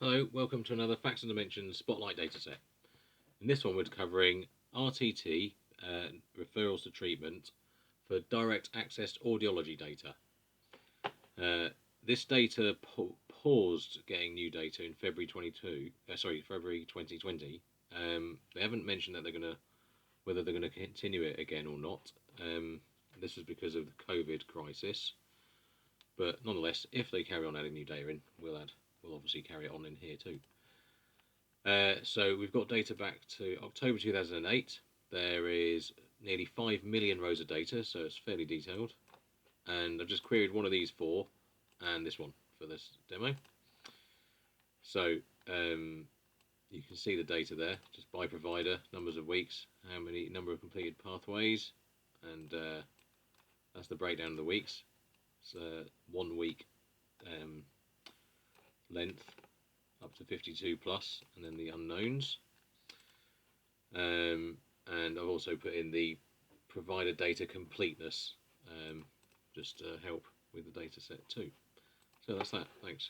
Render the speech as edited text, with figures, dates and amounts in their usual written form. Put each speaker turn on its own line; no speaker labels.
Hello, welcome to another Facts and Dimensions Spotlight Dataset. In this one we're covering RTT, referrals to treatment, for direct accessed audiology data. This data paused getting new data in February 2020. They haven't mentioned that whether they're gonna continue it again or not. This is because of the COVID crisis, but nonetheless, if they carry on adding new data in, we'll obviously carry it on in here too. So we've got data back to October 2008. There is nearly 5 million rows of data, so it's fairly detailed. And I've just queried one of these four and this one for this demo. So you can see the data there, just by provider, numbers of weeks, number of completed pathways, and that's the breakdown of the weeks. It's 1 week length up to 52 plus, and then the unknowns. And I've also put in the provider data completeness, just to help with the data set too. So that's that. Thanks.